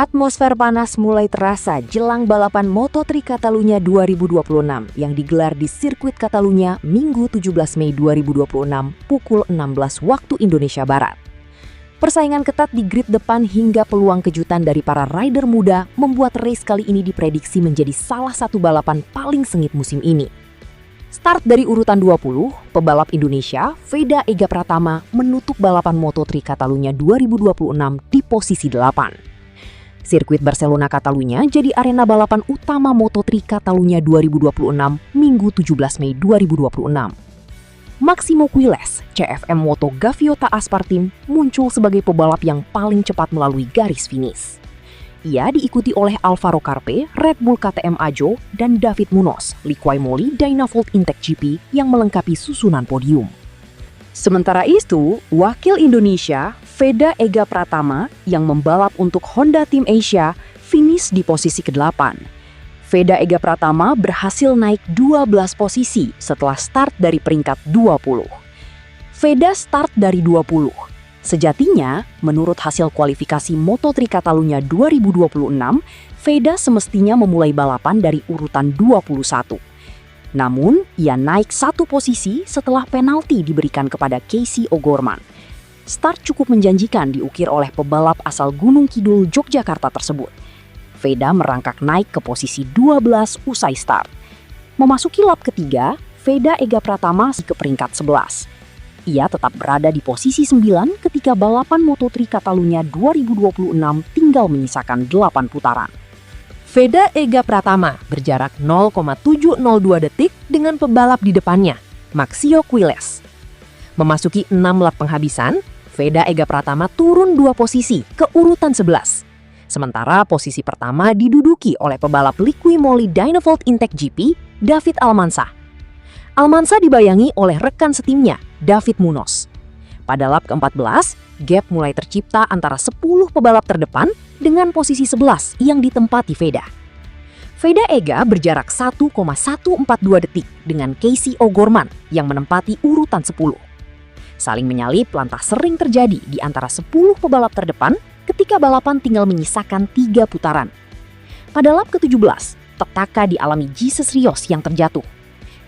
Atmosfer panas mulai terasa jelang balapan Moto3 Catalunya 2026 yang digelar di sirkuit Catalunya Minggu 17 Mei 2026 pukul 16 waktu Indonesia Barat. Persaingan ketat di grid depan hingga peluang kejutan dari para rider muda membuat race kali ini diprediksi menjadi salah satu balapan paling sengit musim ini. Start dari urutan 20, pebalap Indonesia, Veda Ega Pratama menutup balapan Moto3 Catalunya 2026 di posisi 8. Sirkuit Barcelona Catalunya jadi arena balapan utama Moto3 Catalunya 2026 Minggu 17 Mei 2026. Maximo Quiles, CFM Moto Gaviota Aspar Team, muncul sebagai pebalap yang paling cepat melalui garis finish. Ia diikuti oleh Alvaro Carpe, Red Bull KTM Ajo, dan David Munoz, Liqui Moly Dynavolt Intech GP yang melengkapi susunan podium. Sementara itu, wakil Indonesia, Veda Ega Pratama, yang membalap untuk Honda Team Asia, finish di posisi ke-8. Veda Ega Pratama berhasil naik 12 posisi setelah start dari peringkat 20. Veda start dari 20. Sejatinya, menurut hasil kualifikasi Moto3 Catalunya 2026, Veda semestinya memulai balapan dari urutan 21. Namun, ia naik satu posisi setelah penalti diberikan kepada Casey O'Gorman. Start cukup menjanjikan diukir oleh pebalap asal Gunung Kidul, Yogyakarta tersebut. Veda merangkak naik ke posisi 12 usai start. Memasuki lap ketiga, Veda Ega Pratama ke peringkat 11. Ia tetap berada di posisi 9 ketika balapan Moto3 Catalunya 2026 tinggal menyisakan 8 putaran. Veda Ega Pratama berjarak 0,702 detik dengan pebalap di depannya, Maximo Quiles. Memasuki 6 lap penghabisan, Veda Ega Pratama turun 2 posisi ke urutan 11. Sementara posisi pertama diduduki oleh pebalap Liqui Moly Dynavolt Intech GP, David Almansa. Almansa dibayangi oleh rekan setimnya, David Munoz. Pada lap ke-14, gap mulai tercipta antara 10 pebalap terdepan dengan posisi 11 yang ditempati Veda. Veda Ega berjarak 1,142 detik dengan Casey O'Gorman yang menempati urutan 10. Saling menyalip lantas sering terjadi di antara 10 pebalap terdepan ketika balapan tinggal menyisakan 3 putaran. Pada lap ke-17, petaka dialami Jesus Rios yang terjatuh.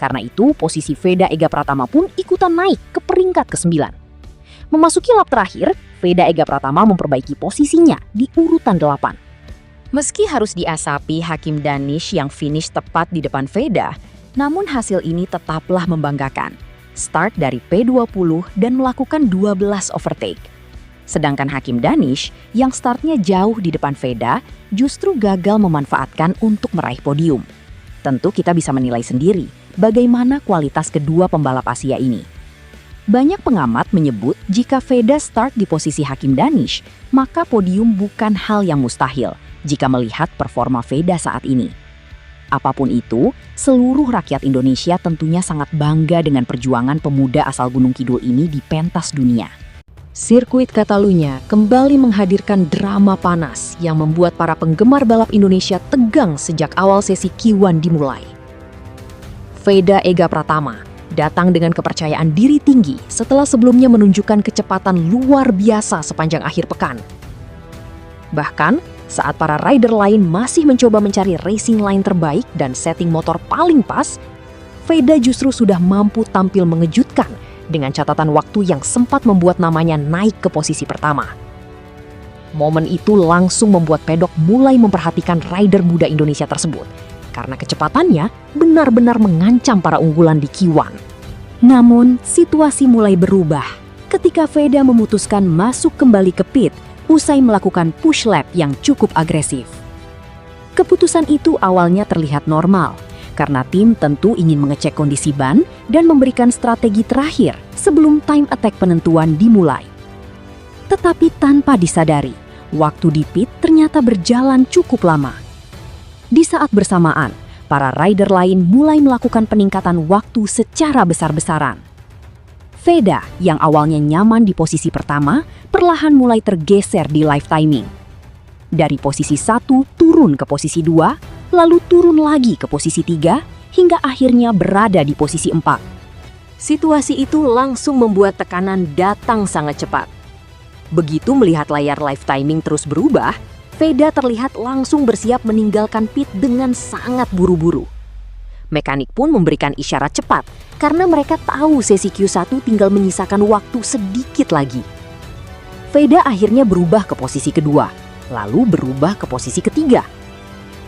Karena itu, posisi Veda Ega Pratama pun ikutan naik ke peringkat ke-9. Memasuki lap terakhir, Veda Ega Pratama memperbaiki posisinya di urutan 8. Meski harus diasapi Hakim Danish yang finish tepat di depan Veda, namun hasil ini tetaplah membanggakan. Start dari P20 dan melakukan 12 overtake. Sedangkan Hakim Danish yang startnya jauh di depan Veda justru gagal memanfaatkan untuk meraih podium. Tentu kita bisa menilai sendiri bagaimana kualitas kedua pembalap Asia ini. Banyak pengamat menyebut jika Veda start di posisi Hakim Danish, maka podium bukan hal yang mustahil jika melihat performa Veda saat ini. Apapun itu, seluruh rakyat Indonesia tentunya sangat bangga dengan perjuangan pemuda asal Gunung Kidul ini di pentas dunia. Sirkuit Catalunya kembali menghadirkan drama panas yang membuat para penggemar balap Indonesia tegang sejak awal sesi Q1 dimulai. Veda Ega Pratama datang dengan kepercayaan diri tinggi setelah sebelumnya menunjukkan kecepatan luar biasa sepanjang akhir pekan. Bahkan, saat para rider lain masih mencoba mencari racing line terbaik dan setting motor paling pas, Veda justru sudah mampu tampil mengejutkan dengan catatan waktu yang sempat membuat namanya naik ke posisi pertama. Momen itu langsung membuat pedok mulai memperhatikan rider muda Indonesia tersebut, karena kecepatannya benar-benar mengancam para unggulan di Q1. Namun, situasi mulai berubah ketika Veda memutuskan masuk kembali ke pit usai melakukan push lap yang cukup agresif. Keputusan itu awalnya terlihat normal, karena tim tentu ingin mengecek kondisi ban dan memberikan strategi terakhir sebelum time attack penentuan dimulai. Tetapi tanpa disadari, waktu di pit ternyata berjalan cukup lama. Di saat bersamaan, para rider lain mulai melakukan peningkatan waktu secara besar-besaran. Veda yang awalnya nyaman di posisi pertama, perlahan mulai tergeser di live timing. Dari posisi 1 turun ke posisi 2, lalu turun lagi ke posisi 3, hingga akhirnya berada di posisi 4. Situasi itu langsung membuat tekanan datang sangat cepat. Begitu melihat layar live timing terus berubah, Veda terlihat langsung bersiap meninggalkan pit dengan sangat buru-buru. Mekanik pun memberikan isyarat cepat karena mereka tahu sesi Q1 tinggal menyisakan waktu sedikit lagi. Veda akhirnya berubah ke posisi kedua, lalu berubah ke posisi ketiga.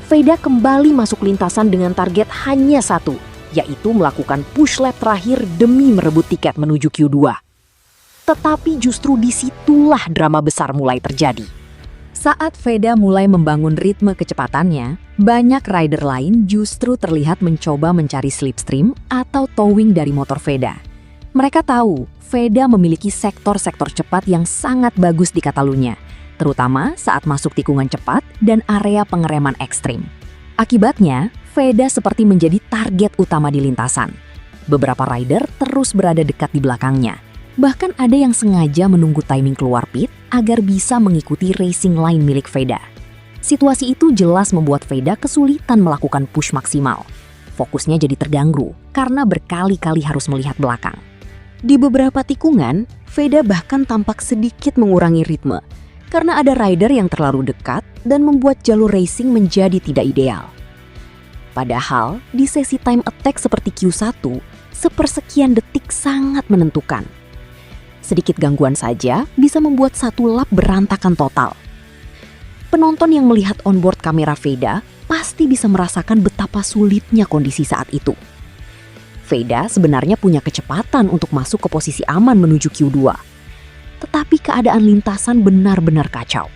Veda kembali masuk lintasan dengan target hanya satu, yaitu melakukan push lap terakhir demi merebut tiket menuju Q2. Tetapi justru disitulah drama besar mulai terjadi. Saat Veda mulai membangun ritme kecepatannya, banyak rider lain justru terlihat mencoba mencari slipstream atau towing dari motor Veda. Mereka tahu Veda memiliki sektor-sektor cepat yang sangat bagus di Catalunya, terutama saat masuk tikungan cepat dan area pengereman ekstrim. Akibatnya, Veda seperti menjadi target utama di lintasan. Beberapa rider terus berada dekat di belakangnya. Bahkan ada yang sengaja menunggu timing keluar pit agar bisa mengikuti racing line milik Veda. Situasi itu jelas membuat Veda kesulitan melakukan push maksimal. Fokusnya jadi terganggu karena berkali-kali harus melihat belakang. Di beberapa tikungan, Veda bahkan tampak sedikit mengurangi ritme karena ada rider yang terlalu dekat dan membuat jalur racing menjadi tidak ideal. Padahal, di sesi time attack seperti Q1, sepersekian detik sangat menentukan. Sedikit gangguan saja bisa membuat satu lap berantakan total. Penonton yang melihat onboard kamera Veda pasti bisa merasakan betapa sulitnya kondisi saat itu. Veda sebenarnya punya kecepatan untuk masuk ke posisi aman menuju Q2. Tetapi keadaan lintasan benar-benar kacau.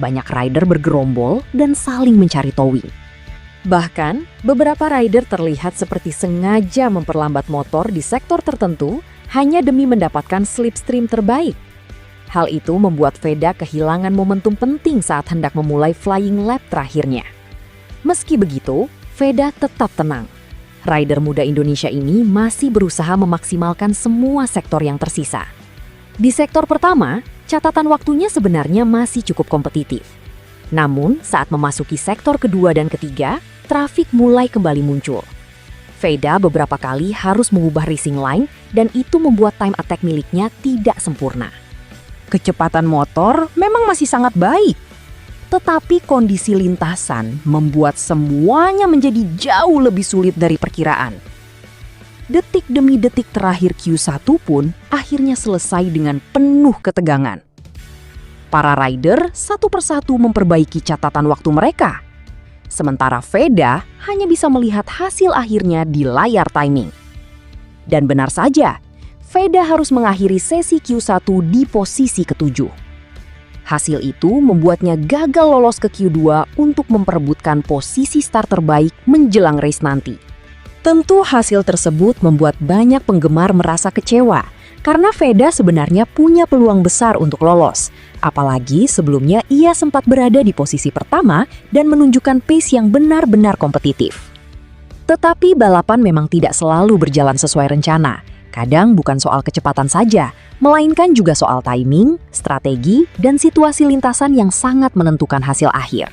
Banyak rider bergerombol dan saling mencari towing. Bahkan, beberapa rider terlihat seperti sengaja memperlambat motor di sektor tertentu hanya demi mendapatkan slipstream terbaik. Hal itu membuat Veda kehilangan momentum penting saat hendak memulai flying lap terakhirnya. Meski begitu, Veda tetap tenang. Rider muda Indonesia ini masih berusaha memaksimalkan semua sektor yang tersisa. Di sektor pertama, catatan waktunya sebenarnya masih cukup kompetitif. Namun, saat memasuki sektor kedua dan ketiga, trafik mulai kembali muncul. Veda beberapa kali harus mengubah racing line dan itu membuat time attack miliknya tidak sempurna. Kecepatan motor memang masih sangat baik, tetapi kondisi lintasan membuat semuanya menjadi jauh lebih sulit dari perkiraan. Detik demi detik terakhir Q1 pun akhirnya selesai dengan penuh ketegangan. Para rider satu persatu memperbaiki catatan waktu mereka. Sementara Veda hanya bisa melihat hasil akhirnya di layar timing. Dan benar saja, Veda harus mengakhiri sesi Q1 di posisi ketujuh. Hasil itu membuatnya gagal lolos ke Q2 untuk memperebutkan posisi start terbaik menjelang race nanti. Tentu hasil tersebut membuat banyak penggemar merasa kecewa, karena Veda sebenarnya punya peluang besar untuk lolos. Apalagi sebelumnya ia sempat berada di posisi pertama dan menunjukkan pace yang benar-benar kompetitif. Tetapi balapan memang tidak selalu berjalan sesuai rencana. Kadang bukan soal kecepatan saja, melainkan juga soal timing, strategi, dan situasi lintasan yang sangat menentukan hasil akhir.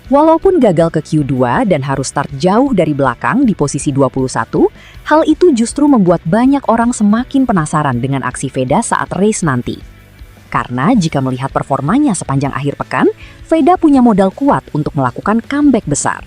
Walaupun gagal ke Q2 dan harus start jauh dari belakang di posisi 21, hal itu justru membuat banyak orang semakin penasaran dengan aksi Veda saat race nanti. Karena jika melihat performanya sepanjang akhir pekan, Veda punya modal kuat untuk melakukan comeback besar.